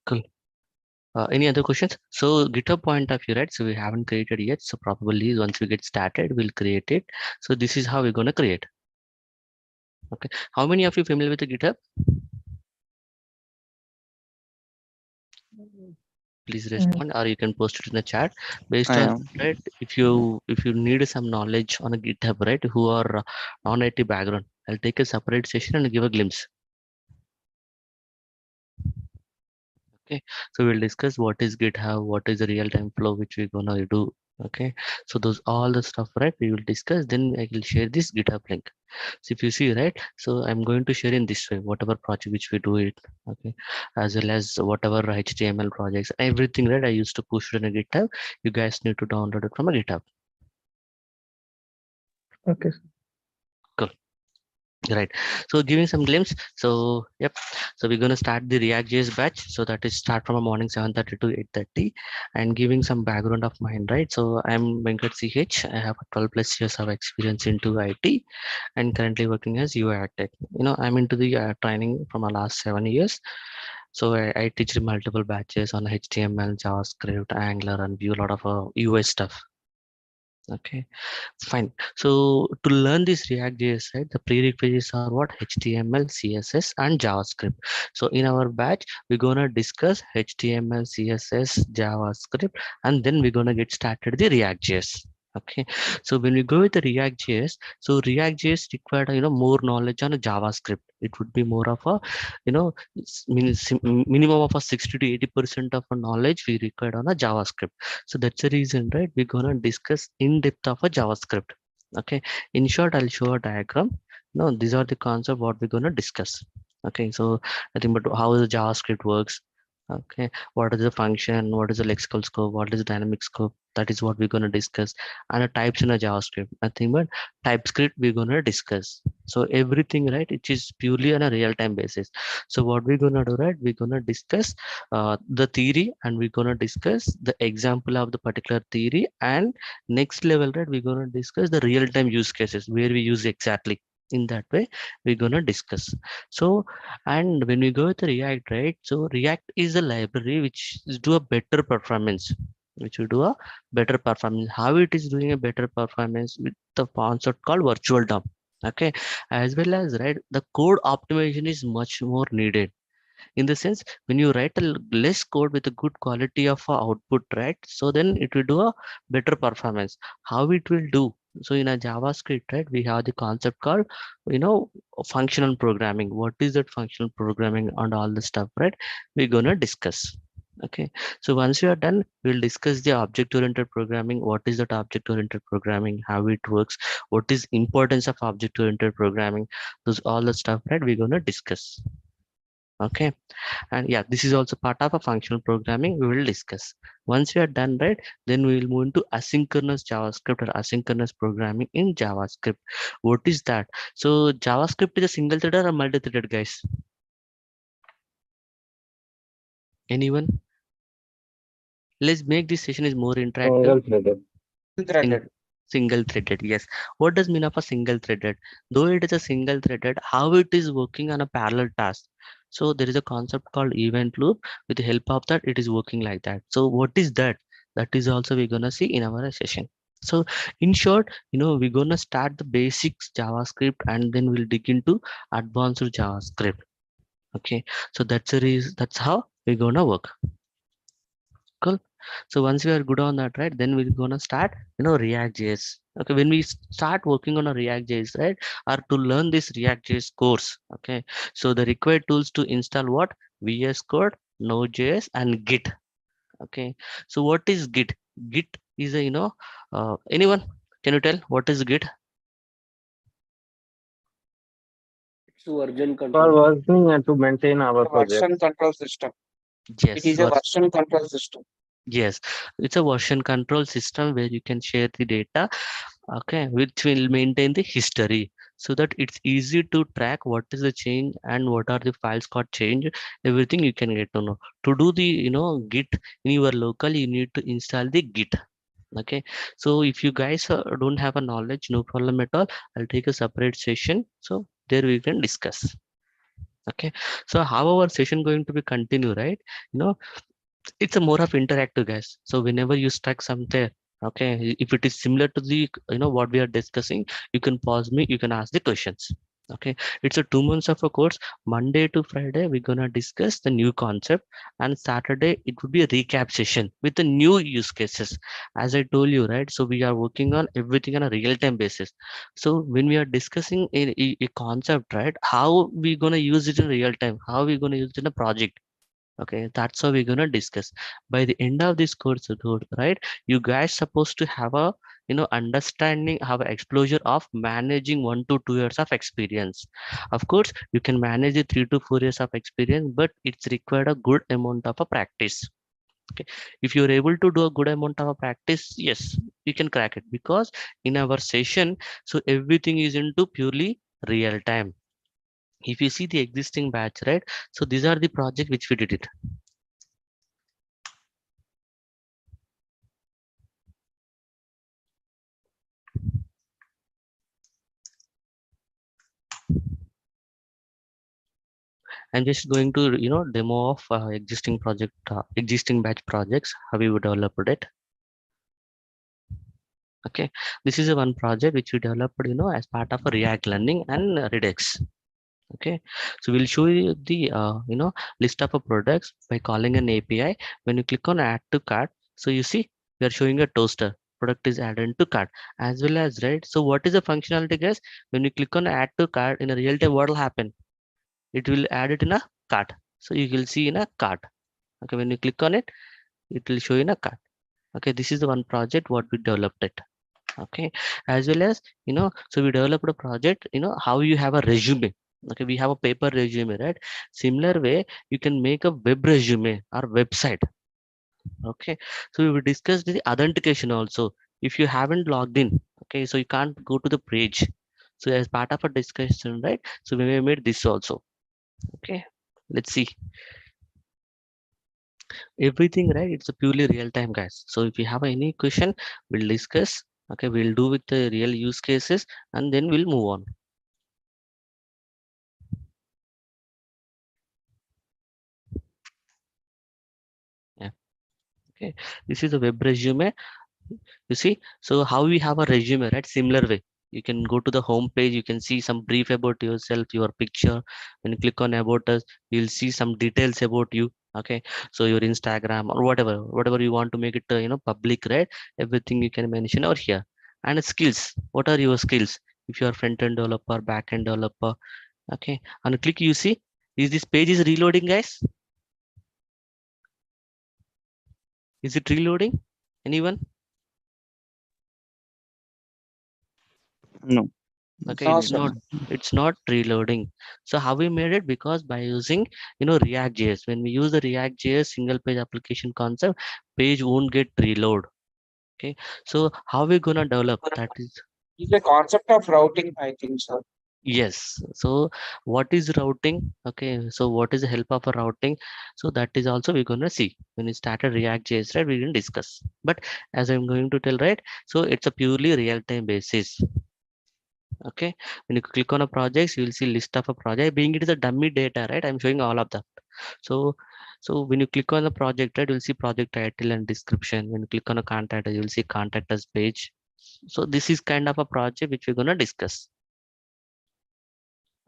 Cool. Any other questions? So GitHub point of view, right? So we haven't created yet. So probably once we get started, we'll create it. So this is how we're gonna create. Okay. How many of you familiar with the GitHub? Please respond, or you can post it in the chat. Based I on am. that, if you need some knowledge on a GitHub, right? Who are non-IT background, I'll take a separate session and give a glimpse. Okay, so we'll discuss what is GitHub, what is the real-time flow which we're gonna do. Okay, so those all the stuff, right? We will discuss. Then I will share this GitHub link. So if you see, right, so I'm going to share in this way whatever project which we do it. Okay, as well as whatever HTML projects, everything, right? I used to push it in a GitHub. You guys need to download it from a GitHub. Okay. Cool. Right, so giving some glimpse. So yep, so we're going to start the React.js batch. So that is start from a morning 7:30 to 8:30, and giving some background of mine, right? So I'm Venkat CH. I have 12 plus years of experience into IT, and currently working as UI tech. I'm into the training from the last 7 years. So I teach multiple batches on HTML, JavaScript, Angular, and view a lot of UI stuff. Okay, fine. So to learn this React.js, right, the prerequisites are what? HTML, CSS, and JavaScript. So in our batch, we're gonna discuss HTML, CSS, JavaScript, and then we're gonna get started the React.js. Okay, so when we go with the React.js, so React.js required more knowledge on a JavaScript. It would be more of a minimum of a 60 to 80% of a knowledge we required on a JavaScript. So that's the reason, right? We're gonna discuss in depth of a JavaScript. Okay, in short, I'll show a diagram. No, these are the concept what we're gonna discuss. Okay, so I think, but how the JavaScript works. Okay, what is the function? What is the lexical scope? What is the dynamic scope? That is what we're gonna discuss. And a types in a JavaScript. Nothing but TypeScript we're gonna discuss. So everything, right? It is purely on a real-time basis. So what we're gonna do, right? We're gonna discuss the theory, and we're gonna discuss the example of the particular theory, and next level, right, we're gonna discuss the real-time use cases where we use exactly. In that way we're gonna discuss. So, and when we go with the React, right, so React is a library which is do a better performance, which will do a better performance. How it is doing a better performance? With the concept called virtual DOM. Okay, as well as, right, the code optimization is much more needed. In the sense, when you write a less code with a good quality of output, right, so then it will do a better performance. How it will do? So in a JavaScript, right, we have the concept called you know functional programming. What is that functional programming and all the stuff, right? We're gonna discuss. Okay, so once you are done, we'll discuss the object oriented programming. What is that object oriented programming? How it works? What is importance of object oriented programming? Those all the stuff, right, we're gonna discuss. Okay, and yeah, this is also part of a functional programming we will discuss. Once we are done, right, then we will move into asynchronous JavaScript or asynchronous programming in JavaScript. What is that? So JavaScript is a single threaded or multi-threaded, guys? Anyone? Let's make this session is more interactive. Single threaded. Sing- Single threaded, yes. What does mean of a single threaded? Though it is a single threaded, how it is working on a parallel task? So there is a concept called event loop. With the help of that, it is working like that. So what is that? That is also we're gonna see in our session. So in short, we're gonna start the basics JavaScript, and then we'll dig into advanced JavaScript. Okay, so that's how we're gonna work. Cool. So once we are good on that, right, then we're gonna start, React.js. Okay, when we start working on a React.js, right, or to learn this React.js course, okay, so the required tools to install what? VS Code, Node.js, and Git. Okay, so what is Git? Git is a, anyone can you tell what is Git? It's version For control. working and to maintain our project. Version control system. Yes, It is a version control system. yes, it's a version control system where you can share the data, okay, which will maintain the history, so that it's easy to track what is the change and what are the files got changed. Everything you can get to know. To do the Git in your local, you need to install the Git. Okay, so if you guys don't have a knowledge, no problem at all. I'll take a separate session, so there we can discuss. Okay, so how our session going to be continue, right? It's a more of interactive, guys. So whenever you stuck something, okay, if it is similar to the what we are discussing, you can pause me, you can ask the questions. Okay, it's a 2 months of a course. Monday to Friday we're gonna discuss the new concept, and Saturday it would be a recap session with the new use cases. As I told you, right, so we are working on everything on a real-time basis. So when we are discussing a concept, right, how we gonna use it in real time, how we gonna use it in a project. Okay, that's how we're gonna discuss. By the end of this course, right, you guys supposed to have a understanding, have an exposure of managing 1 to 2 years of experience. Of course you can manage the 3 to 4 years of experience, but it's required a good amount of a practice. Okay, if you're able to do a good amount of a practice, yes, you can crack it, because in our session, so everything is into purely real time. If you see the existing batch, right, so these are the project which we did it. I'm just going to demo of existing project, existing batch projects, how we would develop it. Okay, this is a one project which we developed as part of a React Learning and Redux. Okay, so we'll show you the list of products by calling an API. When you click on add to cart, so you see we are showing a toaster product is added to cart, as well as, right, so what is the functionality, guys? When you click on add to cart in a real time, what will happen? It will add it in a cart, so you will see in a cart. Okay, when you click on it, it will show in a cart. Okay, this is the one project what we developed it. Okay, as well as so we developed a project, how you have a resume. Okay, we have a paper resume, right? Similar way you can make a web resume or website. Okay, so we will discuss the authentication also. If you haven't logged in, okay, so you can't go to the page. So as part of a discussion, right, so we made this also. Okay, let's see everything, right? It's a purely real time, guys. So if you have any question, we'll discuss. Okay, we'll do with the real use cases, and then we'll move on. Yeah, okay, this is a web resume. You see, so how we have a resume, right? Similar way, you can go to the home page, you can see some brief about yourself, your picture. When you click on about us, you'll see some details about you. Okay, so your Instagram or whatever you want to make it public, right? Everything you can mention over here. And skills, what are your skills? If you are front-end developer, back-end developer. Okay, and click, you see, is this page is reloading, guys? Is it reloading? Anyone? No. Okay, it's not reloading. So how we made it? Because by using React.js, when we use the React.js single page application concept, page won't get reload. Okay, so how we gonna develop that is, It's a concept of routing, I think so. yes. So what is routing? Okay, so what is the help of a routing? So that is also we're gonna see when we started React.js, right? We didn't discuss, but as I'm going to tell, right, so it's a purely real-time basis. Okay, when you click on a project, you will see list of a project, being it is a dummy data, right? I'm showing all of that. So when you click on the project, right, you'll see project title and description. When you click on a contact, you'll see contact us page. So this is kind of a project which we're going to discuss.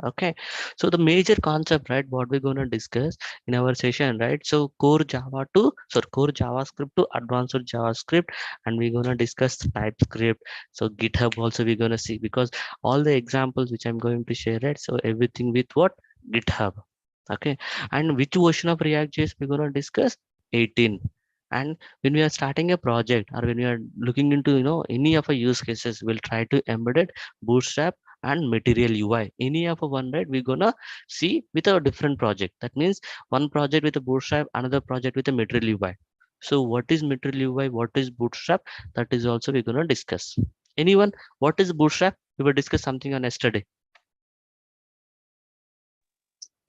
Okay, so the major concept, right, what we're going to discuss in our session, right? So core JavaScript to advanced JavaScript, and we're going to discuss the TypeScript. So GitHub also we're going to see, because all the examples which I'm going to share, right, so everything with what? GitHub. Okay, and which version of React.js we're going to discuss? 18. And when we are starting a project, or when we are looking into any of our use cases, we'll try to embed it Bootstrap and Material UI. Any of a one, right, we're gonna see with a different project. That means one project with a Bootstrap, another project with a Material UI. So what is Material UI, what is Bootstrap, that is also we're gonna discuss. Anyone, what is Bootstrap? We will discuss something on yesterday.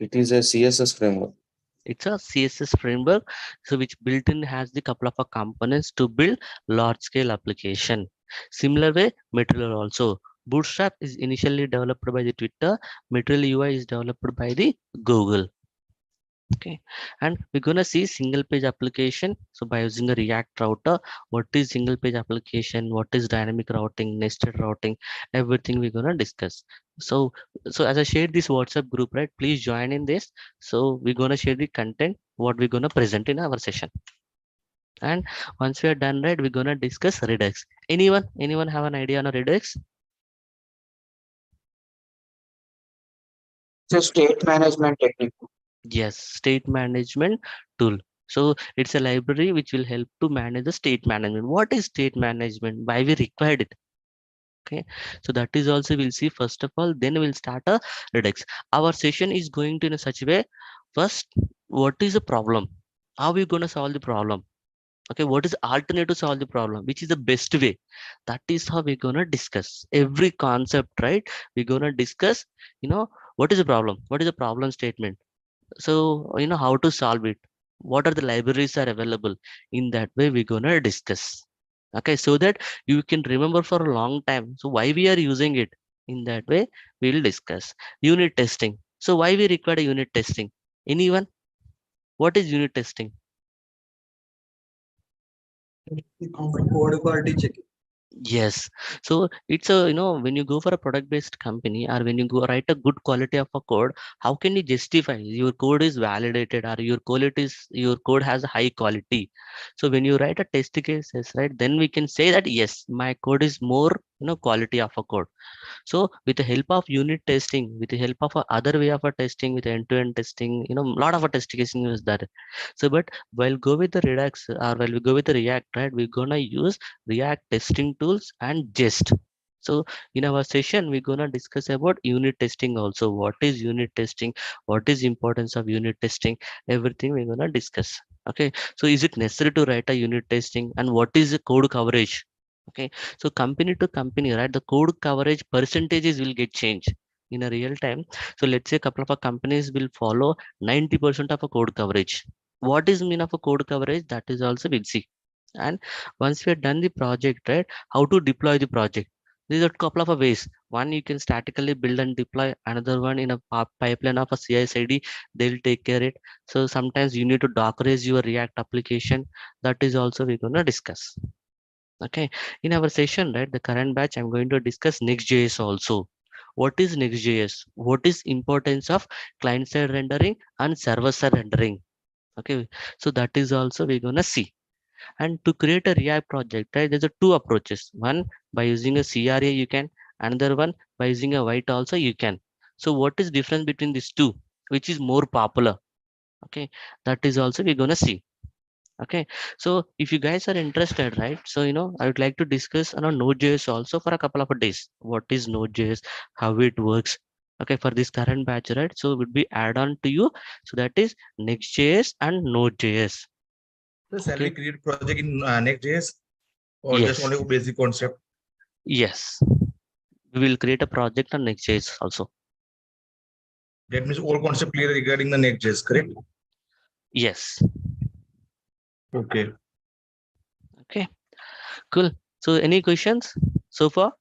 It is a CSS framework. It's a CSS framework, so which built in has the couple of components to build large scale application. Similar way, Material also. Bootstrap is initially developed by the Twitter. Material UI is developed by the Google. Okay, and we're gonna see single page application. So by using a React router, what is single page application, what is dynamic routing, nested routing, everything we're gonna discuss. So as I shared this WhatsApp group, right, please join in this. So we're gonna share the content what we're gonna present in our session. And once we are done, right, we're gonna discuss Redux. Anyone have an idea on a Redux? It's a state management technique. Yes, state management tool. So it's a library which will help to manage the state management. What is state management? Why we required it? Okay, so that is also we'll see first of all, then we'll start a Redux. Our session is going to in a such a way. First, what is the problem? How are we going to solve the problem? Okay, what is alternative to solve the problem? Which is the best way? That is how we're gonna discuss every concept, right? We're gonna discuss, what is the problem? What is the problem statement? So how to solve it, what are the libraries are available. In that way we're gonna discuss, okay, so that you can remember for a long time, so why we are using it. In that way we'll discuss unit testing. So why we require a unit testing? Anyone? What is unit testing? Code quality checking. Yes. So it's a, when you go for a product based company, or when you go write a good quality of a code, how can you justify your code is validated, or your code has a high quality? So when you write a test cases, right, then we can say that yes, my code is more, quality of a code. So with the help of unit testing, with the help of a other way of a testing, with end-to-end testing, a lot of a testing is there. So but while go with the Redux, or while we go with the React, right, we're gonna use React testing tools and Jest. So in our session, we're gonna discuss about unit testing also. What is unit testing? What is importance of unit testing? Everything we're gonna discuss. Okay. So is it necessary to write a unit testing, and what is the code coverage? Okay. So company to company, right, the code coverage percentages will get changed in a real time. So let's say a couple of our companies will follow 90% of a code coverage. What is mean of a code coverage? That is also we'll see. And once we are done the project, right, how to deploy the project? These are a couple of ways. One, you can statically build and deploy. Another one, in a pipeline of a CI/CD, they'll take care it. So sometimes you need to Dockerize your React application. That is also we're gonna discuss. Okay, in our session, right, the current batch, I'm going to discuss Next.js also. What is Next.js? What is importance of client-side rendering and server-side rendering? Okay, so that is also we're gonna see. And to create a React project, right, there's a two approaches. One, by using a CRA, you can. Another one, by using a white also you can. So what is difference between these two? Which is more popular? Okay, that is also we're gonna see. Okay, so if you guys are interested, right, so I would like to discuss on a Node.js also for a couple of days. What is Node.js, how it works? Okay, for this current batch, right, so it would be add on to you. So that is Next.js and Node.js. So shall we Okay. create project in Next.js or just Yes, only basic concept? yes, we will create a project on Next.js also. That means all concept clear regarding the Next.js, correct? Yes. Okay. Okay, cool. So any questions so far?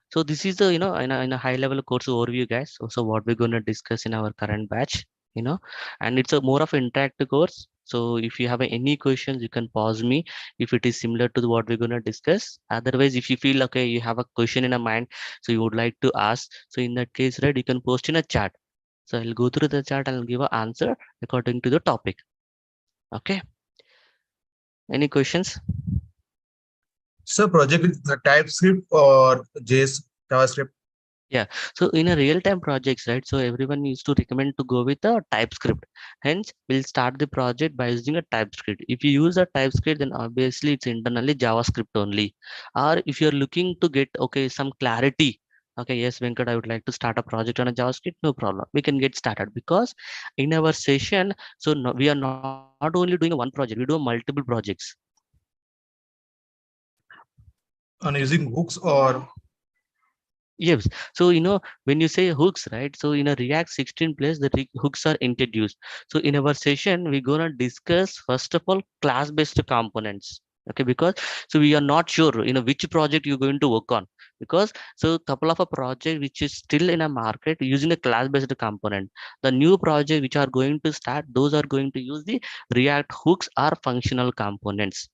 So this is the, in a high level course overview, guys. So what we're going to discuss in our current batch, and it's a more of an interactive course. So if you have any questions, you can pause me if it is similar to what we're going to discuss. Otherwise, if you feel okay, you have a question in a mind, so you would like to ask. So in that case, right, you can post in a chat. So I'll go through the chat and I'll give an answer according to the topic. Okay. Any questions? So project is the TypeScript or JS JavaScript? Yeah, so in a real-time projects, right? So everyone needs to recommend to go with a TypeScript. Hence, we'll start the project by using a TypeScript. If you use a TypeScript, then obviously it's internally JavaScript only. Or if you're looking to get some clarity, okay, yes, Venkat, I would like to start a project on a JavaScript, no problem. We can get started because in our session, so no, we are not only doing a one project, we do multiple projects. On using hooks or Yes. So, when you say hooks, right? So in a React 16 place, the hooks are introduced. So in our session, we're going to discuss, first of all, class-based components. Okay, because so we are not sure, which project you're going to work on. because so couple of a project which is still in a market using a class based component. The new project which are going to start, those are going to use the React hooks or functional components.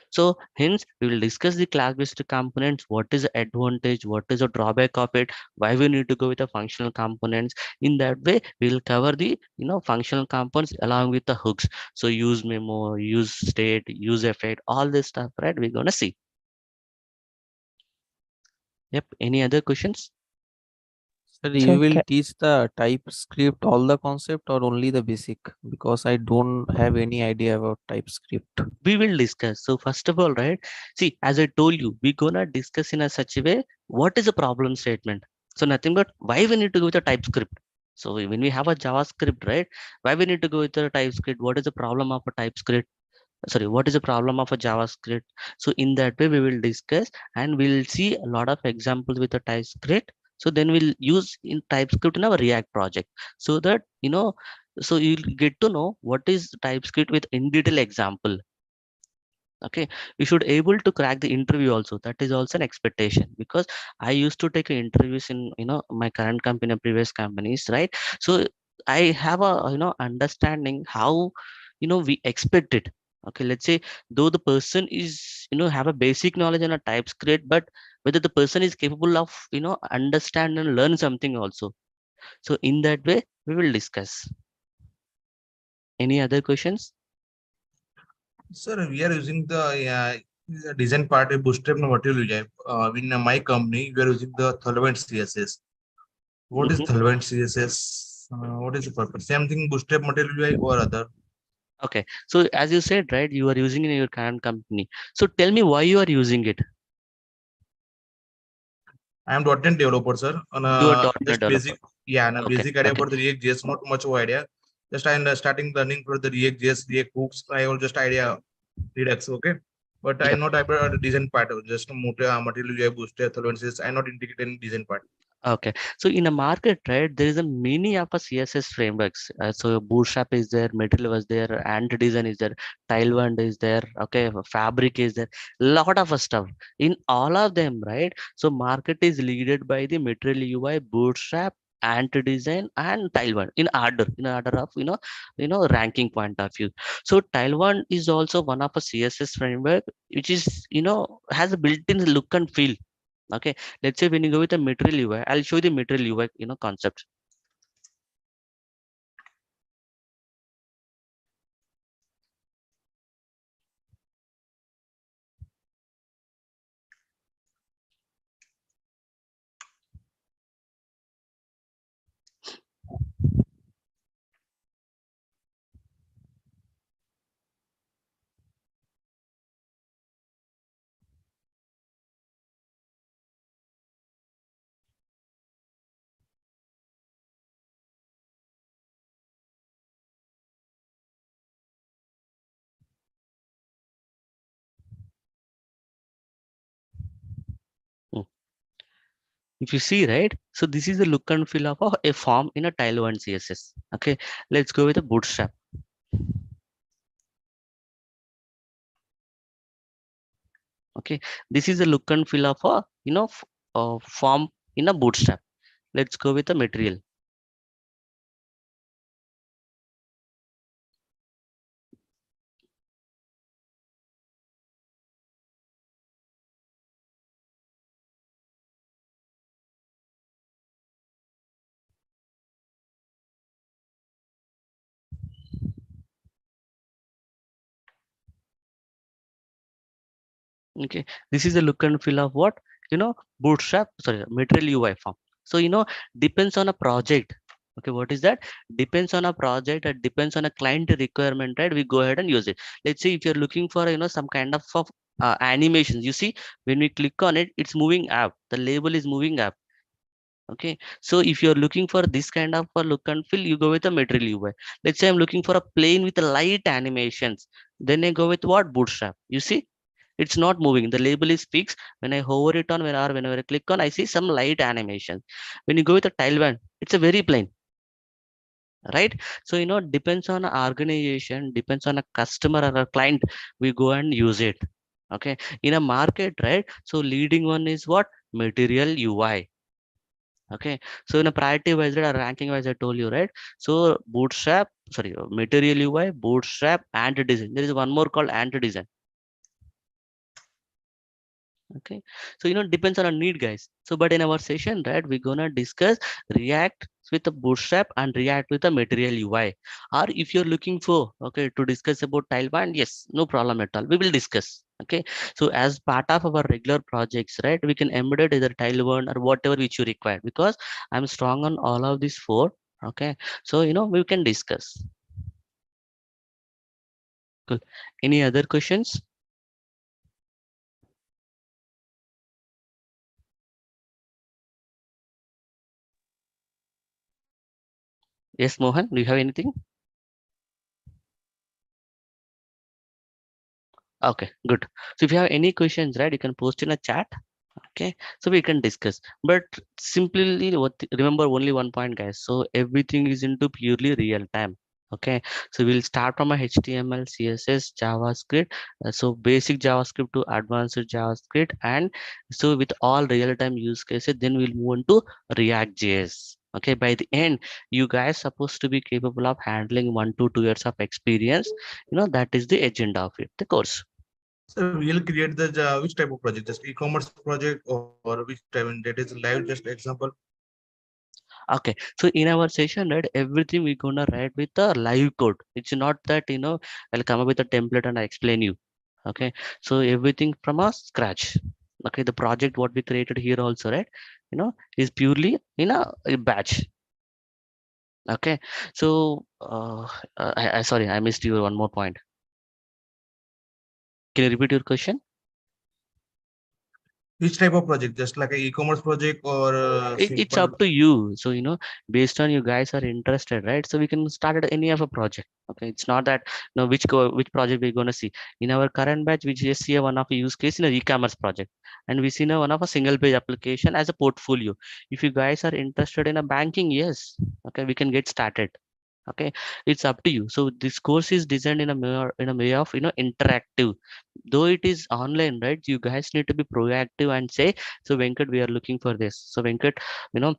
So hence we will discuss the class based components, what is the advantage, what is the drawback of it, why we need to go with the functional components. In that way we will cover the functional components along with the hooks. So use memo, use state, use effect, all this stuff, right? We're gonna see. Yep. Any other questions? Sir, you will teach the TypeScript all the concept or only the basic? Because I don't have any idea about TypeScript. We will discuss. So first of all, right, see, as I told you, we're gonna discuss in a such a way, what is a problem statement. So nothing but why we need to go with a TypeScript. So when we have a JavaScript, right, why we need to go with a TypeScript, what is the problem of a TypeScript, sorry, what is the problem of a JavaScript. So in that way we will discuss, and we'll see a lot of examples with the TypeScript. So then we'll use in TypeScript in our React project, so that so you'll get to know what is TypeScript with in detail example. Okay, we should able to crack the interview also. That is also an expectation, because I used to take interviews in my current company, previous companies, right? So I have a understanding how we expect it. Okay, let's say though the person is have a basic knowledge on a TypeScript, but whether the person is capable of understand and learn something also. So in that way we will discuss. Any other questions? Sir, we are using the design part of Bootstrap material. In my company, we are using the Thelvent CSS. What is Thelvent CSS? What is the purpose? Same thing, Bootstrap material UI or other? Okay, so as you said, right, you are using in your current company. So tell me why you are using it. I am .NET developer, sir. On You are .NET just developer. basic, yeah, and a Okay, basic idea okay, for the React JS, not much of idea. Just I am starting learning for the React JS, React hooks. I will just idea Redux, okay. But I yep. not about the design part, just material UI Bootstrap, Thelvent CSS. I not integrate in design part. Okay, so in a market, right, there is a many of a CSS frameworks. So Bootstrap is there, Material was there, Anti-Design is there, Tailwind is there, okay, Fabric is there, lot of stuff. In all of them, right? So market is leaded by the Material UI, Bootstrap, Anti-Design, and Tailwind in order of ranking point of view. So Tailwind is also one of a CSS framework which is has a built-in look and feel. Okay, let's say when you go with the material UI, I'll show you the material UI concept. Hmm. If you see, right, so this is the look and feel of a form in a Tailwind CSS. Okay, let's go with the Bootstrap. Okay, this is the look and feel of a form in a Bootstrap. Let's go with the material. Okay, this is the look and feel of what Bootstrap, sorry, Material UI form. So depends on a project. Okay, what is that? Depends on a project, it depends on a client requirement, right? We go ahead and use it. Let's say if you're looking for some kind of animations, you see when we click on it, it's moving up, the label is moving up. Okay, so if you're looking for this kind of a look and feel, you go with a Material UI. Let's say I'm looking for a plane with light animations, then I go with what? Bootstrap. You see, it's not moving, the label is fixed. When I hover it on, whenever I click on, I see some light animation. When you go with a Tailwind, it's a very plain, right? So depends on a organization, depends on a customer or a client, we go and use it. Okay, in a market, right? So leading one is what? material UI. Okay, so in a priority wise or ranking wise, I told you, right? So bootstrap, sorry, material UI, bootstrap, and design. There is one more called and design. Okay, so depends on our need, guys. So but in our session, right, we're gonna discuss React with the bootstrap and React with the material UI. Or if you're looking for to discuss about Tailwind, yes, no problem at all, we will discuss. Okay, so as part of our regular projects, right, we can embed it either Tailwind or whatever which you require, because I'm strong on all of these four. Okay, so we can discuss. Cool. Any other questions? Yes, Mohan, do you have anything? Okay, good. So if you have any questions, right, you can post in a chat. Okay, so we can discuss. But simply remember only one point, guys. So everything is into purely real time. Okay, so we'll start from a HTML, CSS, JavaScript. So basic JavaScript to advanced JavaScript, and so with all real time use cases, then we'll move on to React JS. Okay, by the end, you guys supposed to be capable of handling 1 to 2 years of experience. That is the agenda of it, the course. So we'll create the which type of project? Just e-commerce project or which type? That is live. Just example. Okay, so in our session, right, everything we're gonna write with a live code. It's not that I'll come up with a template and I explain you. Okay, so everything from a scratch. Okay, the project what we created here also, right, is purely in a batch. Okay, so I sorry, I missed you one more point. Can you repeat your question? Which type of project? Just like an e-commerce project or It's simple? up to you. So based on you guys are interested, right, so we can start at any of a project. Okay, it's not that which project we're going to see in our current batch. We just see one of a use case in a e-commerce project, and we see now one of a single page application as a portfolio. If you guys are interested in a banking, yes, okay, we can get started. Okay, it's up to you. So this course is designed in a way of interactive. Though it is online, right, you guys need to be proactive and say, so Venkat, we are looking for this. So Venkat, you know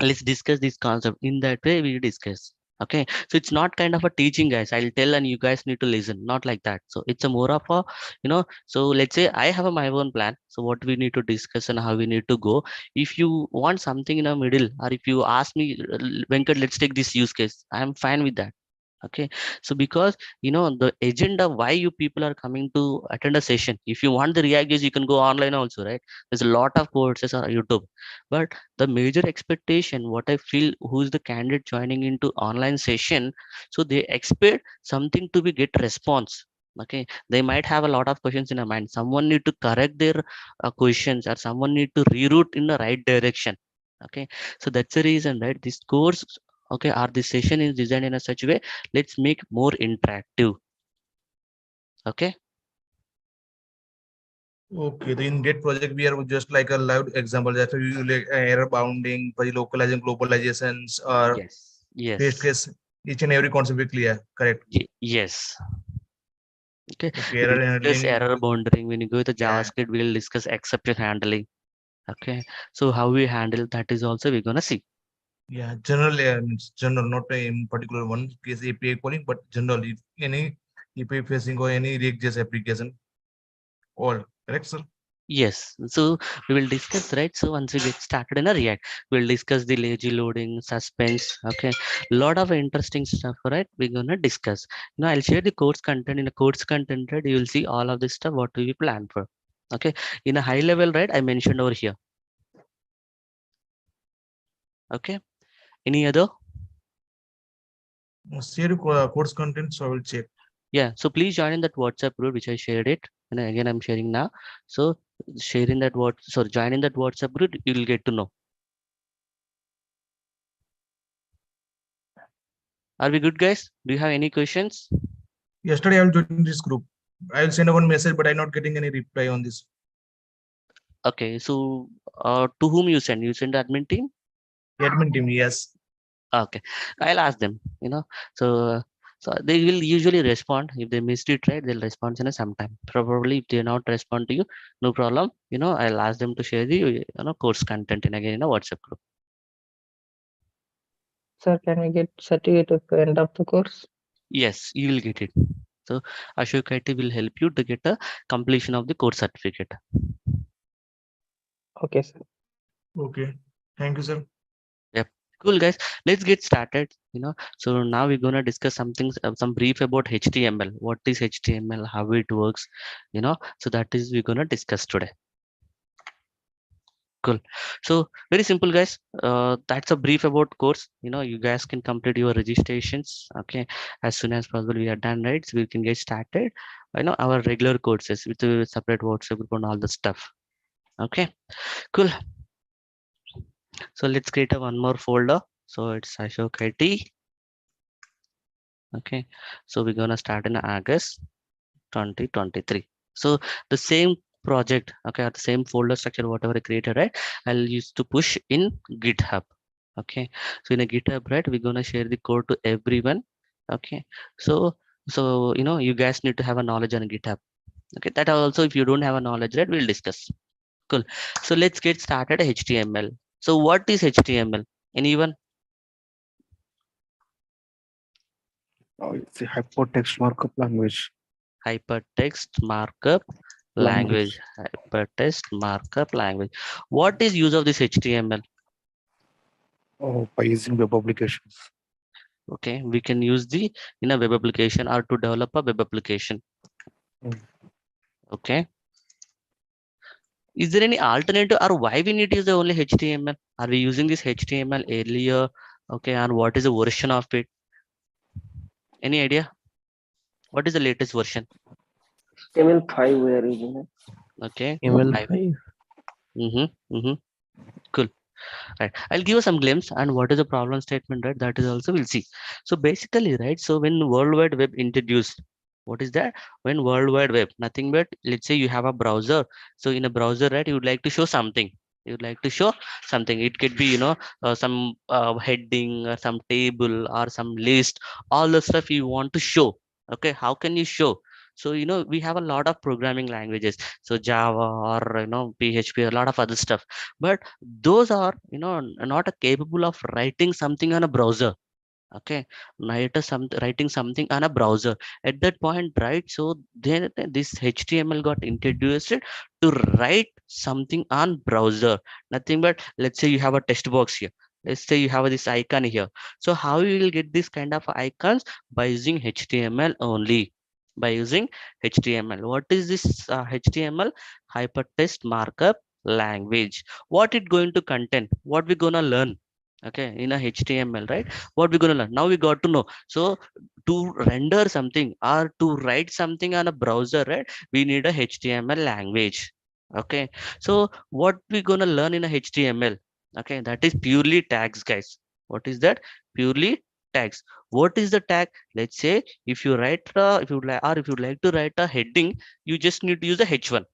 let's discuss this concept. In that way we discuss. Okay, so it's not kind of a teaching, guys, I'll tell and you guys need to listen, not like that. So it's a more of a so let's say I have my own plan, so what we need to discuss and how we need to go. If you want something in a middle, or if you ask me, Venkat, let's take this use case, I'm fine with that. Okay, so because the agenda why you people are coming to attend a session, if you want the React JS, you can go online also, right? There's a lot of courses on YouTube. But the major expectation what I feel, who's the candidate joining into online session, so they expect something to be get response. Okay, they might have a lot of questions in their mind, someone need to correct their questions, or someone need to reroute in the right direction. Okay, so that's the reason, right, this course, okay, or this session is designed in a such way, let's make more interactive. Okay. Okay, the in that project we are just like a live example. That you like error bounding, by localizing globalizations or test Yes. case. Each and every concept we clear. Correct. Yes. Okay, Okay, we'll error discuss handling. error boundary. When you go to Yeah, JavaScript, we'll discuss exception handling. Okay, so how we handle that is also we're gonna see. yeah. General means general, not in particular one case API calling, but general. If any API facing or any React.js application, all correct, sir. Yes, so we will discuss, right? So once we get started in a React, we'll discuss the lazy loading, suspense. Okay, lot of interesting stuff, right? We're gonna discuss. I'll share the course content. In the course content, right, you will see all of this stuff what we plan for. Okay, in a high level, right, I mentioned over here. Okay, any other? Share course content, so I will check. Yeah, so please join in that WhatsApp group which I shared it, and again I'm sharing now. So sharing that join in that WhatsApp group, you'll get to know. Are we good, guys? Do you have any questions? Yesterday I will join this group. I will send a one message, but I'm not getting any reply on this. Okay, so to whom you send? You send the admin team? Admin team, yes. Okay, I'll ask them. So So they will usually respond. If they missed it, right, they'll respond in a sometime. Probably if they not respond to you, no problem. I'll ask them to share the course content in a WhatsApp group. Sir, can we get certificate at the end of the course? Yes, you will get it. So Ashok IT will help you to get a completion of the course certificate. Okay, sir. Okay. Thank you, sir. Cool, guys. Let's get started. So now we're gonna discuss some brief about HTML. What is HTML? How it works? So that is we're gonna discuss today. Cool. So very simple, guys. That's a brief about course. You guys can complete your registrations. Okay, as soon as possible. We are done, right? So we can get started. Our regular courses with a separate WhatsApp group and all the stuff. Okay, cool. So let's create a one more folder. So it's Ashok IT. Okay, so we're gonna start in August 2023. So the same project, okay, or the same folder structure, whatever I created, right? I'll use to push in GitHub. Okay, so in a GitHub, right, we're gonna share the code to everyone. Okay, so you guys need to have a knowledge on GitHub. Okay, that also if you don't have a knowledge, right, we'll discuss. Cool. So let's get started. HTML. So what is HTML? Anyone? It's a hypertext markup language. Hypertext markup language. Hypertext markup language. What is use of this HTML? Oh, by using web applications. Okay, we can use the in a web application or to develop a web application. Okay, is there any alternative or why we need to use the only HTML? Are we using this HTML earlier? Okay, and what is the version of it? Any idea? What is the latest version? HTML5 we are using it. Okay, HTML5. Cool. Right, I'll give you some glimpse and what is the problem statement, right? That is also we'll see. So basically, right, so when World Wide Web introduced, what is that? When World Wide Web, nothing but let's say you have a browser. So in a browser, right, you would like to show something. You'd like to show something. It could be some heading or some table or some list, all the stuff you want to show. Okay, how can you show? So we have a lot of programming languages, so Java or PHP, a lot of other stuff, but those are not capable of writing something on a browser. Okay, writing something on a browser at that point, right? So then this HTML got introduced to write something on browser. Nothing but let's say you have a text box here, let's say you have this icon here. So how you will get this kind of icons? By using HTML only. By using HTML. What is this HTML? Hypertext markup language. What it going to contain? What we gonna learn? Okay, in a HTML, right? What we're gonna learn now, we got to know. So to render something or to write something on a browser, right, we need a HTML language. Okay, so what we gonna learn in a HTML? Okay, that is purely tags, guys. What is that? Purely tags. What is the tag? Let's say if you write if you like, or if you like to write a heading, you just need to use the H1.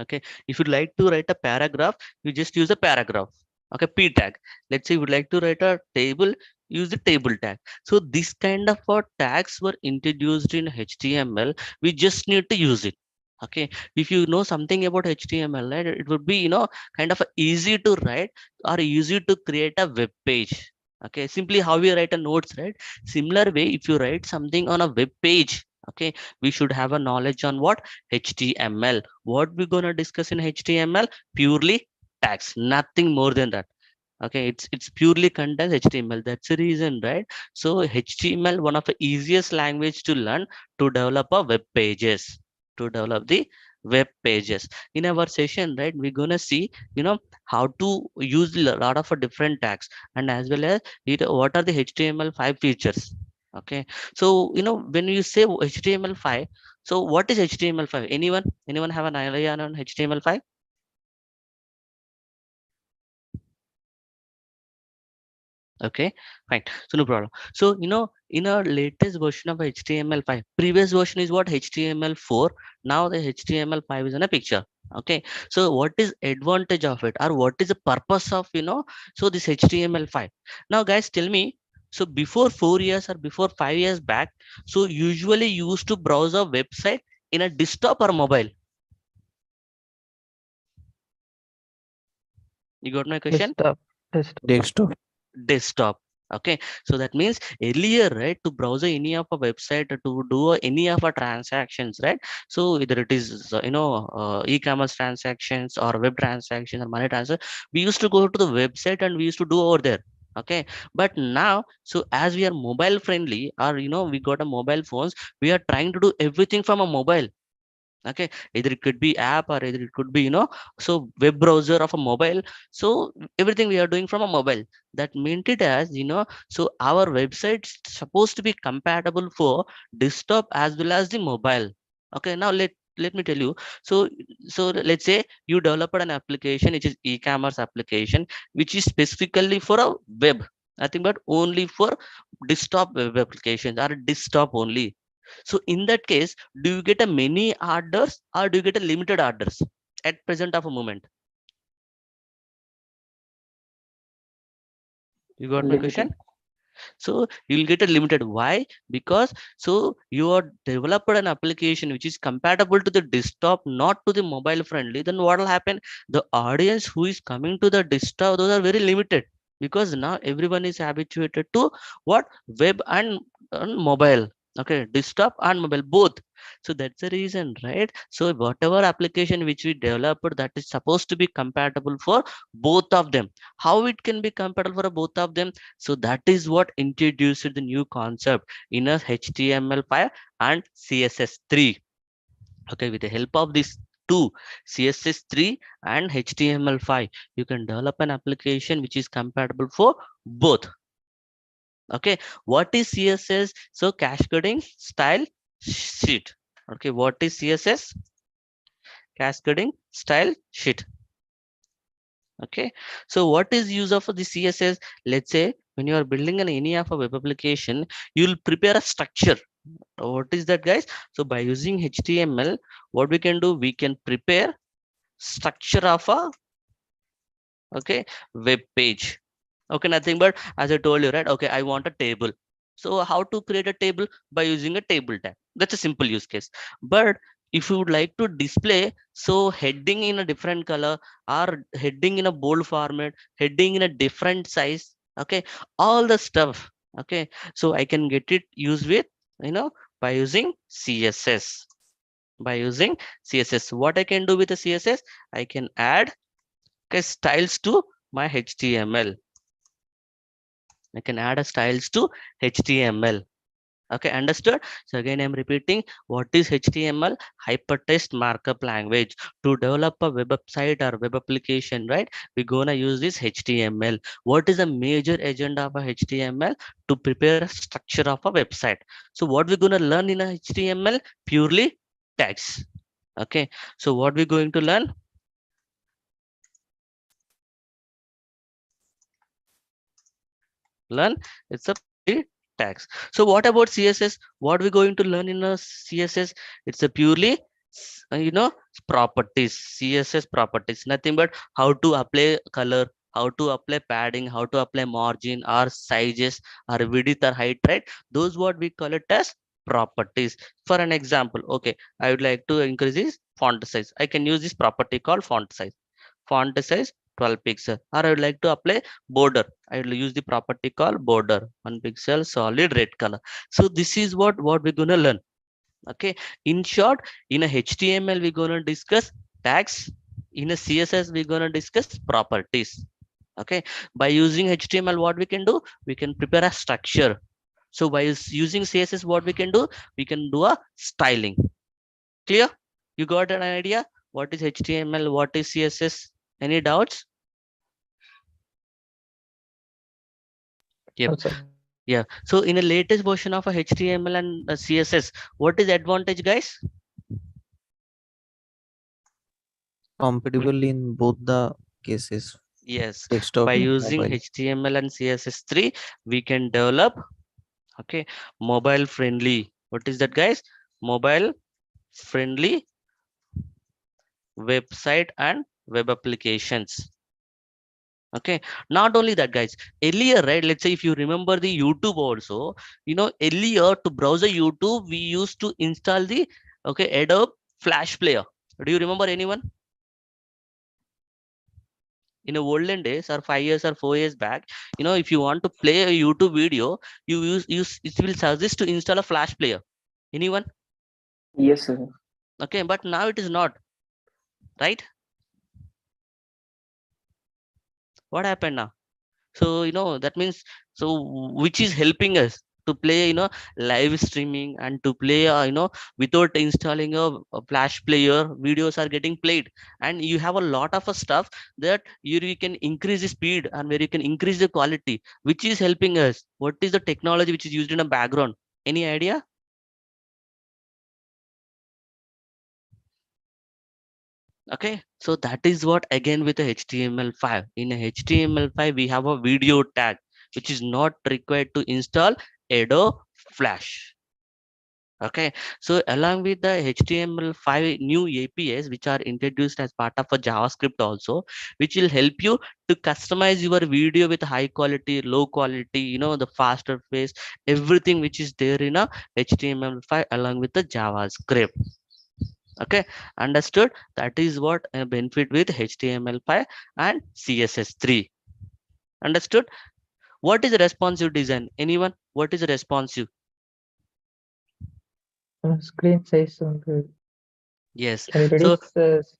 Okay, if you'd like to write a paragraph, you just use a paragraph. Okay, p tag. Let's say you would like to write a table, use the table tag. So this kind of tags were introduced in HTML. We just need to use it. Okay, if you know something about HTML, right, it would be kind of easy to write or easy to create a web page. Okay, simply how we write a notes, right? Similar way, if you write something on a web page, okay, we should have a knowledge on what? HTML. What we're gonna discuss in HTML? Purely tags, nothing more than that. Okay, it's purely contains HTML. That's the reason, right? So HTML, one of the easiest language to learn to develop a web pages, to develop the web pages. In our session, right, we're gonna see how to use a lot of different tags, and as well as what are the HTML5 features. Okay, so when you say HTML5, so what is HTML5? Anyone have an idea on HTML5? Okay, fine, so no problem. So in our latest version of HTML5, previous version is what? HTML4. Now the HTML5 is in a picture. Okay, so what is advantage of it, or what is the purpose of so this HTML5? Now guys, tell me, So before 4 years or before 5 years back, so usually you used to browse a website in a desktop or mobile. You got my question? Desktop. Desktop. Desktop. Okay, so that means earlier, right, to browse any of a website or to do any of our transactions, right? So either it is e-commerce transactions or web transactions or money transfer, we used to go to the website and we used to do over there. Okay, but now, so as we are mobile friendly, or we got a mobile phones, we are trying to do everything from a mobile. Okay, either it could be app or either it could be so web browser of a mobile. So everything we are doing from a mobile, that meant it as so our website's supposed to be compatible for desktop as well as the mobile. Okay, now let me tell you. So let's say you developed an application which is e-commerce application, which is specifically for a web, nothing but only for desktop web applications or desktop only. So in that case, do you get a many orders or do you get a limited orders at present of a moment? You got my question? Limited. So you'll get a limited. Why? Because so you are developed an application which is compatible to the desktop, not to the mobile friendly. Then what will happen? The audience who is coming to the desktop, those are very limited, because now everyone is habituated to what, web and mobile. Okay, desktop and mobile both. So that's the reason, right? So whatever application which we developed, that is supposed to be compatible for both of them. How it can be compatible for both of them? So that is what introduced the new concept in a HTML5 and CSS3. Okay, with the help of these two, CSS3 and HTML5, you can develop an application which is compatible for both. Okay, what is CSS? So cascading style sheet. Okay, what is CSS? Cascading style sheet. Okay, so what is use of the CSS? Let's say when you are building any of a web application, you'll prepare a structure. What is that, guys? So by using HTML, what we can do, we can prepare structure of a web page. Okay, nothing but as I told you, right? Okay, I want a table. So how to create a table? By using a table tag. That's a simple use case. But if you would like to display, so heading in a different color or heading in a bold format, heading in a different size, okay, all the stuff. Okay, so I can get it used with by using CSS. By using CSS, what I can do with the CSS, I can add styles to my HTML. I can add a styles to HTML. Okay, understood? So again, I'm repeating, what is HTML? Hypertext markup language. To develop a website or web application, right? We're gonna use this HTML. What is the major agenda of a HTML? To prepare a structure of a website. So what we're gonna learn in a HTML? Purely tags. Okay, so what we're going to learn? It's a tags. So what about CSS? What we're going to learn in a CSS? It's a purely properties. CSS properties, nothing but how to apply color, how to apply padding, how to apply margin or sizes or width or height, right? Those what we call it as properties. For an example, okay, I would like to increase this font size. I can use this property called font size. Font size 12 pixel, or I would like to apply border. I will use the property called border, 1 pixel solid red color. So this is what we're gonna learn. Okay, in short, in a HTML we're gonna discuss tags. In a CSS we're gonna discuss properties. Okay, by using HTML, what we can do, we can prepare a structure. So by using CSS, what we can do, we can do a styling. Clear? You got an idea what is HTML, what is CSS? Any doubts? Yep. Also, Yeah, so in the latest version of a HTML and CSS, what is the advantage, guys? Compatible in both the cases, Yes, desktop by and using mobile. HTML and CSS3, we can develop mobile friendly. What is that, guys? Mobile friendly website and web applications. Okay, not only that, guys, earlier, right, let's say if you remember the YouTube also, earlier to browse a YouTube, we used to install the Adobe Flash Player. Do you remember anyone? In a olden days or 5 years or 4 years back, if you want to play a YouTube video, you use it will suggest to install a Flash Player. Anyone? Yes, sir. Okay, but now it is not, right? What happened now? So that means, so which is helping us to play live streaming and to play without installing a Flash Player, videos are getting played, and you have a lot of stuff that you can increase the speed and where you can increase the quality, which is helping us. What is the technology which is used in a background? Any idea? Okay, so that is what, again, with the HTML5. In a HTML5 we have a video tag which is not required to install Adobe Flash. Okay, so along with the HTML5 new APIs which are introduced as part of a JavaScript also, which will help you to customize your video with high quality, low quality, the faster pace, everything which is there in a HTML5 along with the JavaScript. Okay, understood? That is what a benefit with HTML5 and CSS3. Understood? What is responsive design? Anyone? What is responsive? Screen size only. Yes. Can you So reduce?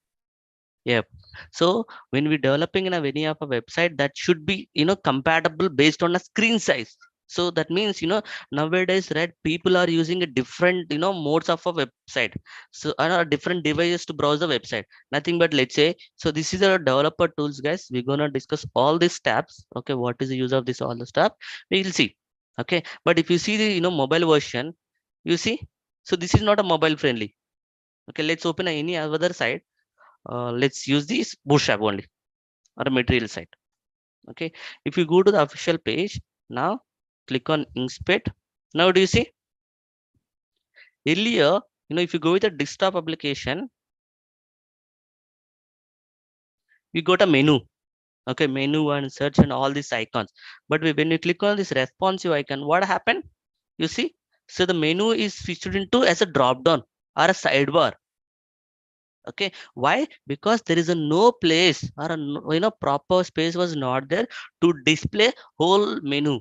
yep. So when we developing in a any of a website, that should be compatible based on a screen size. So that means nowadays, right, people are using a different modes of a website. So different devices to browse the website. Nothing but, let's say, so this is our developer tools, guys. We're gonna discuss all these tabs. Okay, what is the use of this all the stuff? We will see. Okay, but if you see the mobile version, you see, so this is not a mobile friendly. Okay, let's open any other site. Let's use this bootstrap only or a material site. Okay, if you go to the official page now, click on inspect. Now do you see, earlier if you go with a desktop application, you got a menu. Okay, menu and search and all these icons, but when you click on this responsive icon, what happened? You see, so the menu is featured into as a drop down or a sidebar. Okay, why? Because there is a no place or a proper space was not there to display whole menu.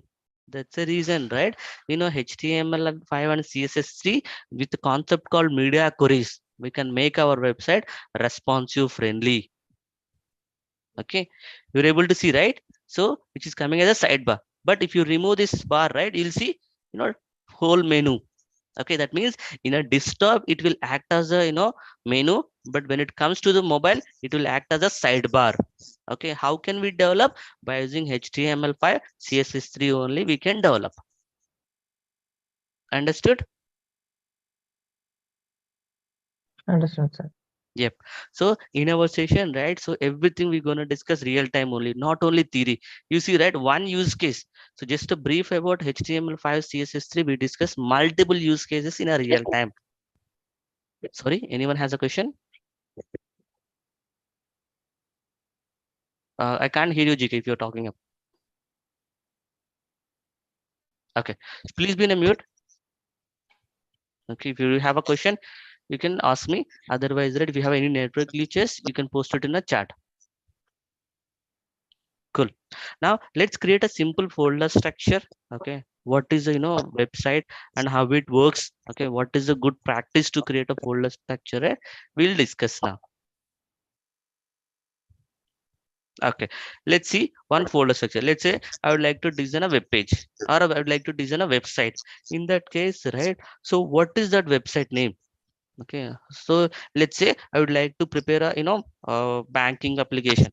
That's the reason, right? HTML5 and CSS3 with the concept called media queries, we can make our website responsive friendly. Okay, you're able to see, right? So which is coming as a sidebar, but if you remove this bar, right, you'll see whole menu. Okay, that means in a desktop it will act as a menu, but when it comes to the mobile it will act as a sidebar. Okay, how can we develop? By using HTML5 CSS3 only we can develop. Understood? Understand, sir. Yep. So in our session, right, so everything we're going to discuss real time only, not only theory. You see, right, one use case. So just a brief about HTML5 CSS3, we discuss multiple use cases in a real time. Sorry, anyone has a question? I can't hear you, GK, if you're talking up. Okay, please be in a mute. Okay, if you have a question, you can ask me. Otherwise, right, if you have any network glitches, you can post it in a chat. Cool. Now let's create a simple folder structure. Okay, what is the website and how it works? Okay, what is a good practice to create a folder structure? Right? We'll discuss now. Okay, let's see one folder structure. Let's say I would like to design a web page, or I would like to design a website. In that case, right, so what is that website name? Okay, so let's say I would like to prepare a banking application.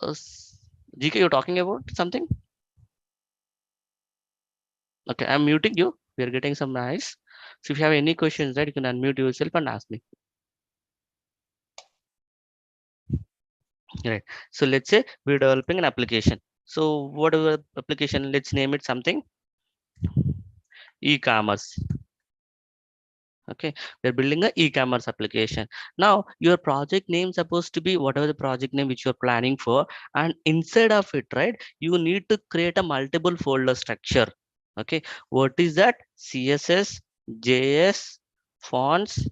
GK, you're talking about something? Okay, I'm muting you. We are getting some noise. So if you have any questions, right, you can unmute yourself and ask me. Right. So let's say we're developing an application. So whatever application, let's name it something e-commerce. Okay, we're building a e-commerce application. Now your project name supposed to be whatever the project name which you're planning for, and inside of it, right, you need to create a multiple folder structure. Okay, what is that? CSS, JS, fonts,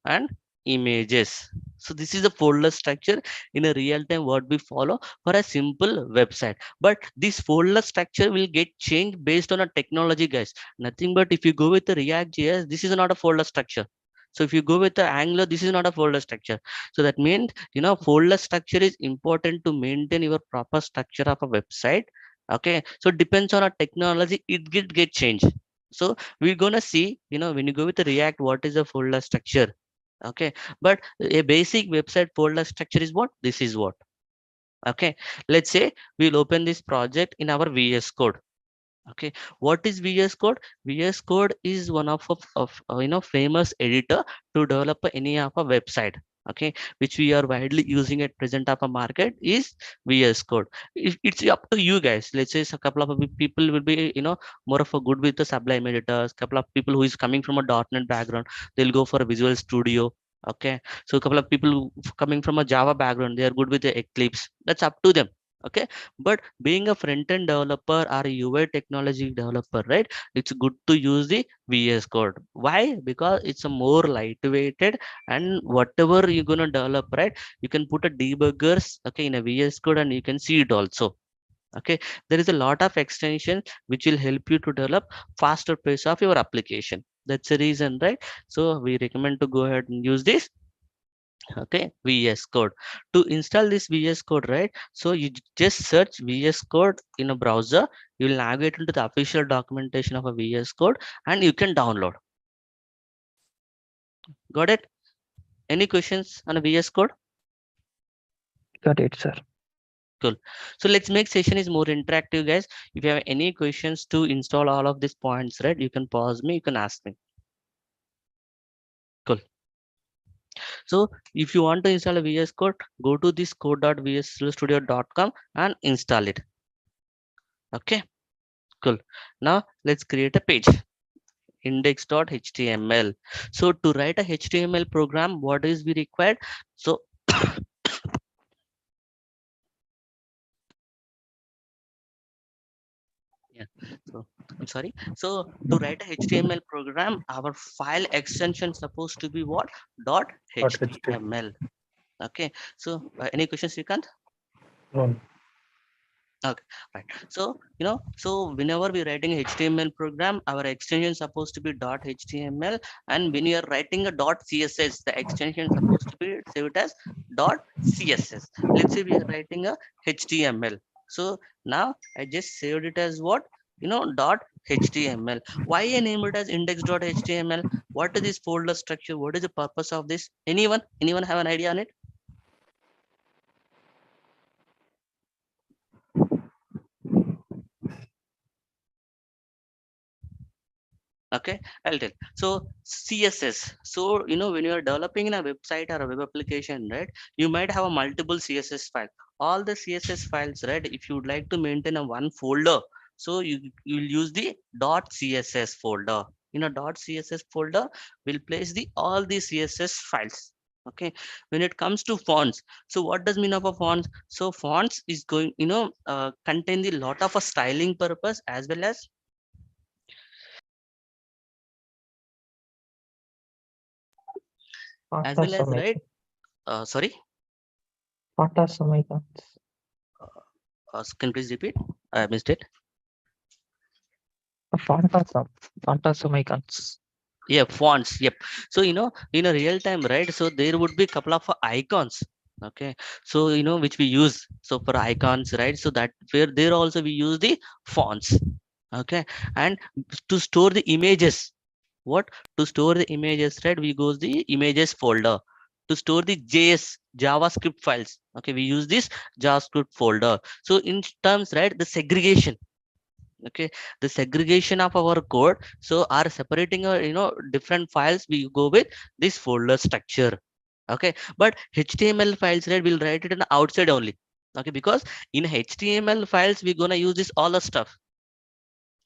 and images. So this is a folder structure in a real time what we follow for a simple website. But this folder structure will get changed based on a technology, guys. Nothing but if you go with the React JS, this is not a folder structure. So if you go with the Angular, this is not a folder structure. So that means, folder structure is important to maintain your proper structure of a website. Okay, so it depends on a technology, it get changed. So we're gonna see, when you go with the React, what is the folder structure. Okay, but a basic website folder structure is what this is what. Okay, let's say we'll open this project in our VS Code. Okay, what is VS Code? VS Code is one of famous editor to develop any of a website. Okay, which we are widely using at present of a market is VS Code. It's up to you guys. Let's say a couple of people will be more of a good with the Sublime editors. Couple of people who is coming from a .NET background, they'll go for a Visual Studio. Okay, so a couple of people coming from a Java background, they are good with the Eclipse. That's up to them. Okay, but being a front-end developer or a UI technology developer, right, it's good to use the VS Code. Why? Because it's a more lightweighted, and whatever you're gonna develop, right, you can put a debuggers, okay, in a VS Code, and you can see it also. Okay, there is a lot of extension which will help you to develop faster pace of your application. That's the reason, right? So we recommend to go ahead and use this. Okay, VS Code. To install this VS Code, right, so you just search VS Code in a browser. You will navigate into the official documentation of a VS Code, and you can download. Got it? Any questions on a VS Code? Got it, sir. Cool. So let's make session is more interactive, guys. If you have any questions to install all of these points, right, you can pause me, you can ask me. Cool. So if you want to install a VS Code, go to this code.vsstudio.com and install it. Okay, cool. Now let's create a page, index.html. So to write a HTML program, what is we required? So yeah, so I'm sorry. So to write a HTML program, our file extension supposed to be what? .html. Okay, so any questions, Srikanth? No. Okay, right. So so whenever we're writing a HTML program, our extension is supposed to be .html, and when you are writing a .css, the extension is supposed to be saved as .css. Let's say we are writing a HTML. So now I just saved it as what? .html. Why I name it as index.html? What is this folder structure? What is the purpose of this? Anyone? Anyone have an idea on it? Okay, I'll tell. So CSS, so when you are developing in a website or a web application, right, you might have a multiple CSS file. All the CSS files, right, if you would like to maintain a one folder, so you'll use the .css folder. In a .css folder, we'll place the all the CSS files. Okay, when it comes to fonts, so what does mean of a fonts? So fonts is going contain the lot of a styling purpose as well as right. Sorry, Font are some icons. can you please repeat? I missed it. Font are some icons. Yeah, fonts. Yep. So in a real time, right? So there would be a couple of icons. Okay. So which we use. So for icons, right? So that where there also we use the fonts. Okay. And to store the images, what? To store the images, right? We go the images folder. To store the JavaScript files. Okay, we use this JavaScript folder. So in terms, right, the segregation. Okay, the segregation of our code, so are separating different files, we go with this folder structure. Okay, but HTML files, right, we'll write it in the outside only. Okay, because in HTML files we're gonna use this all the stuff.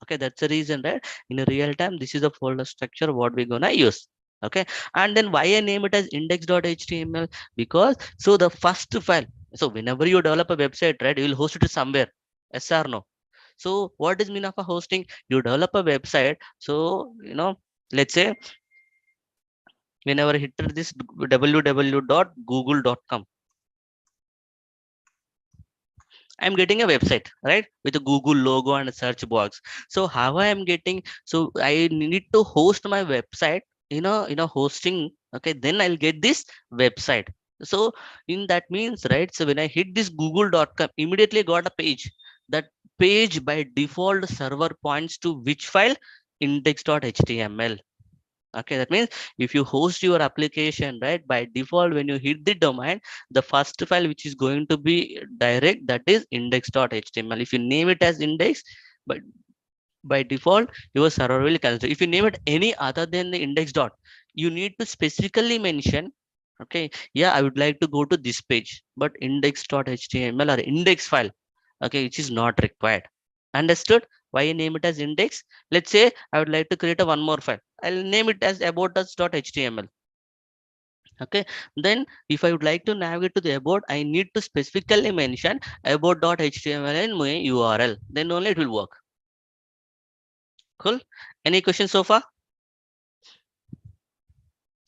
Okay, that's the reason, right? In a real time, this is the folder structure what we're gonna use. Okay, and then why I name it as index.html? Because so the first file, so whenever you develop a website, right, you will host it somewhere. Yes or no? So what is mean of a hosting? You develop a website. So let's say whenever I hit this www.google.com, I'm getting a website, right, with a Google logo and a search box. So how I am getting? So I need to host my website, hosting. Okay, then I'll get this website. So in that means, right? So when I hit this google.com, immediately got a page. That page by default server points to which file? Index.html. Okay, that means if you host your application, right, by default, when you hit the domain, the first file which is going to be direct, that is index.html. If you name it as index, but by default your server will consider. If you name it any other than the index dot, you need to specifically mention, okay, yeah, I would like to go to this page, but index.html or index file, okay, which is not required. Understood why I name it as index? Let's say I would like to create a one more file. I'll name it as about us.html. Okay, then if I would like to navigate to the about, I need to specifically mention about.html in my URL. Then only it will work. Cool. Any questions so far?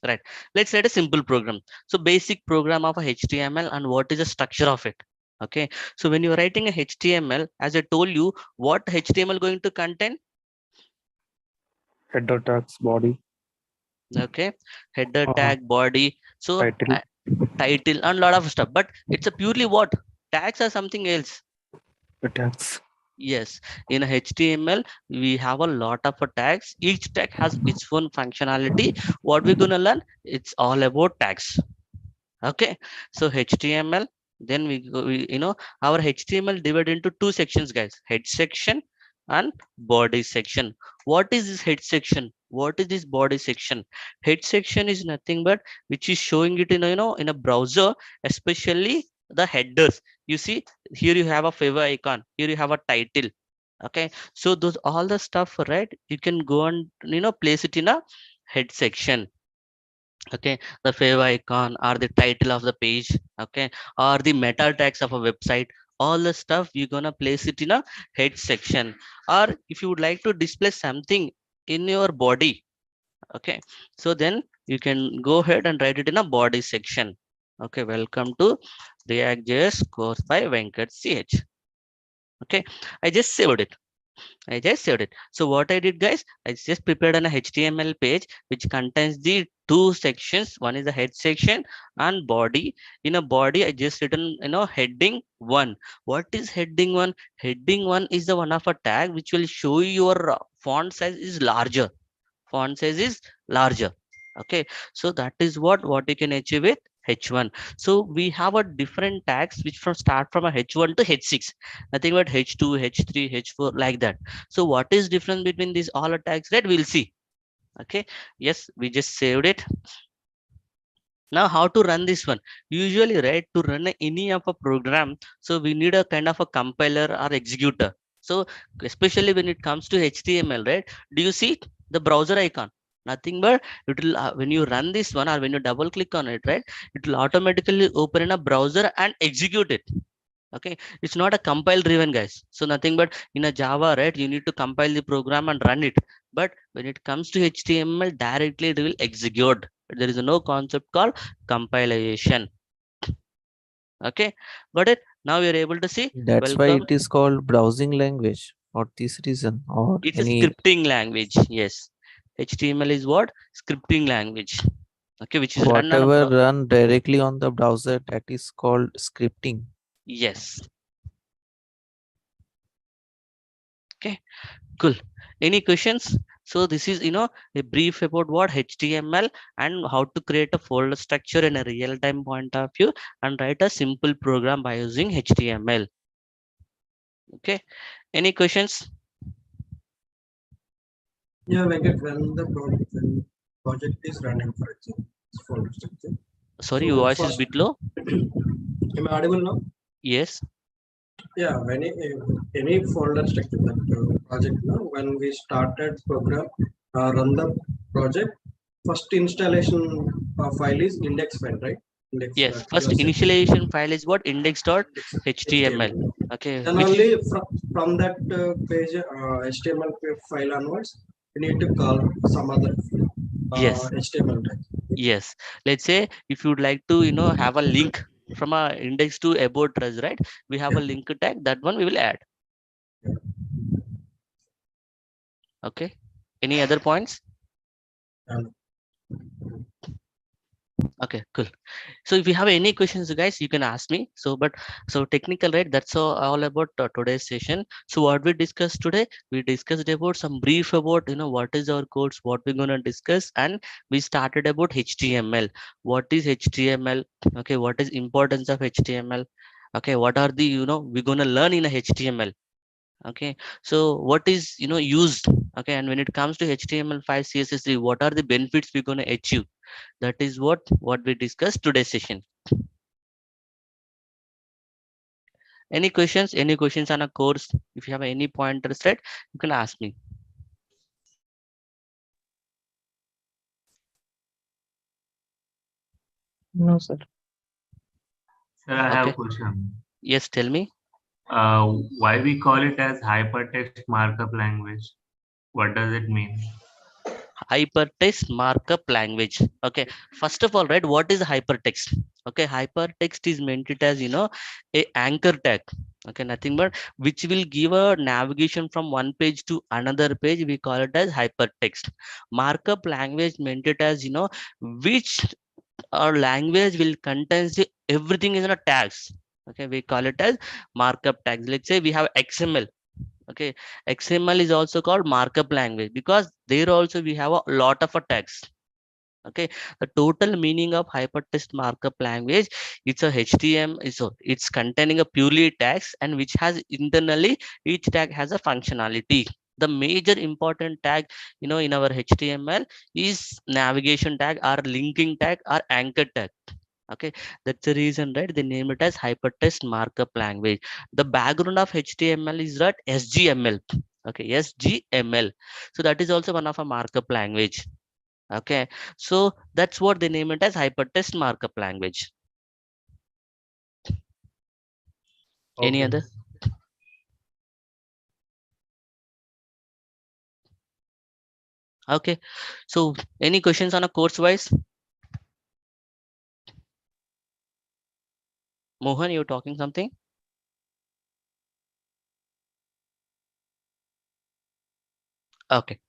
Right. Let's write a simple program. So basic program of a HTML and what is the structure of it. Okay. So when you're writing a HTML, as I told you, what HTML going to contain? Header tags, body, Okay. Header uh, tag, body. So title, title and lot of stuff, but it's a purely what? Tags or something else. tags. Yes, in a HTML, we have a lot of tags. Each tag has its own functionality. What we're gonna learn? It's all about tags. Okay, so HTML, then our HTML divided into two sections, guys: head section and body section. What is this head section? What is this body section? Head section is nothing but which is showing it in in a browser, especially the headers. You see here you have a favor icon, here you have a title. Okay, so those all the stuff, right, you can go and place it in a head section. Okay, the favor icon or the title of the page, okay, or the meta tags of a website, all the stuff you're gonna place it in a head section. Or if you would like to display something in your body, okay, so then you can go ahead and write it in a body section. Okay, welcome to React.js course by Venkat CH. Okay, I just saved it. I just saved it. So what I did, guys, I just prepared an HTML page which contains the two sections. One is the head section and body. In a body, I just written, heading one. What is heading one? Heading one is the one of a tag which will show your font size is larger. Font size is larger. Okay, so that is what you can achieve with h1. So we have a different tags which from start from a h1 to h6, nothing but h2, h3, h4, like that. So what is difference between these all tags, right? We'll see. Okay, yes, we just saved it. Now how to run this one? Usually, right, to run any of a program, so we need a kind of a compiler or executor. So especially when it comes to HTML, right, do you see the browser icon? Nothing but it will when you run this one or when you double click on it, right, it will automatically open in a browser and execute it. Okay, it's not a compile driven, guys. So nothing but in a Java, right, you need to compile the program and run it. But when it comes to HTML, directly it will execute. There is no concept called compilation. Okay, got it? Now you're able to see. That's why Welcome. it is called browsing language for this reason, or It's a any scripting language. Yes, HTML is what? Scripting language. Okay, which is run on a whatever run directly on the browser, that is called scripting. yes. Okay, cool. Any questions? So this is a brief about what HTML and how to create a folder structure in a real-time point of view and write a simple program by using HTML. Okay, any questions? Yeah, Venkat, when project is running, for example, it's folder structure. Sorry, So your voice is first, bit low. am I audible now? Yes. Yeah, when any folder structure that project, no, when we started program, run the project, first installation file is index file, right? Index Yes, that you first are setting. initialization file is what? Index index.html. HTML. Okay, Then which only from that page HTML file onwards, we need to call some other yes, HTML tag. yes. Let's say if you'd like to, have a link from a index to about us, right? We have a Yeah. link tag, that one we will add. Okay. Any other points? And Okay, cool. So if you have any questions, guys, you can ask me. So technical, right? That's all about today's session. So what we discussed today, we discussed about some brief about, what is our course, what we're going to discuss. And we started about HTML. What is HTML? Okay. What is importance of HTML? Okay. What are the, we're going to learn in a HTML. Okay. So what is, used? Okay. And when it comes to HTML5, CSS3, what are the benefits we're going to achieve? That is what we discussed today's session. Any questions on a course? If you have any pointers, right, you can ask me. No, sir. Sir, I have a Okay, question. yes, tell me. Why we call it as hypertext markup language? What does it mean? Hypertext markup language. Okay, first of all, right, what is hypertext? Okay, hypertext is meant it as, a anchor tag. Okay, nothing but which will give a navigation from one page to another page. We call it as hypertext. Markup language meant it as, which our language will contains everything in a tags. Okay, we call it as markup tags. Let's say we have XML. Okay, XML is also called markup language because there also we have a lot of tags. Okay, the total meaning of hypertext markup language, it's a HTML, so it's containing a purely tags and which has internally each tag has a functionality. The major important tag, in our HTML is navigation tag or linking tag or anchor tag. Okay, that's the reason, right, they name it as hypertext markup language. The background of HTML is that SGML. Okay, SGML, so that is also one of a markup language. Okay, so that's what they name it as hypertext markup language. Any Okay. other? Okay, so any questions on a course wise? Mohan, you're talking something? Okay,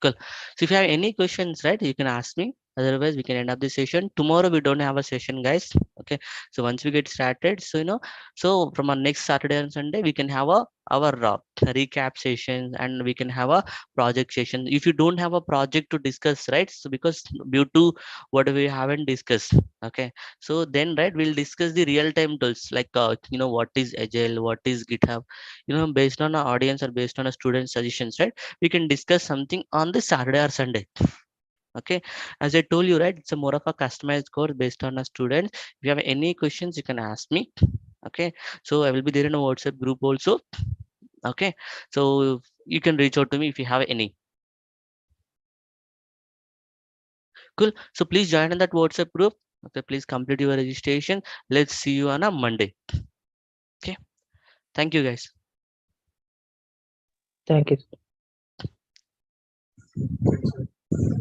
cool. So if you have any questions, right, you can ask me. Otherwise, we can end up the session. Tomorrow we don't have a session, guys. Okay. So once we get started, so so from our next Saturday and Sunday, we can have our recap session and we can have a project session. If you don't have a project to discuss, right? So because due to what we haven't discussed, okay. So then, right, we'll discuss the real-time tools like what is Agile, what is GitHub, based on our audience or based on a student suggestions, right? We can discuss something on the Saturday or Sunday. Okay, as I told you, right, it's a more of a customized course based on a student. If you have any questions, you can ask me. Okay, so I will be there in a WhatsApp group also. Okay, so you can reach out to me if you have any. Cool. So please join in that WhatsApp group. Okay, please complete your registration. Let's see you on a Monday. Okay, thank you, guys. Thank you.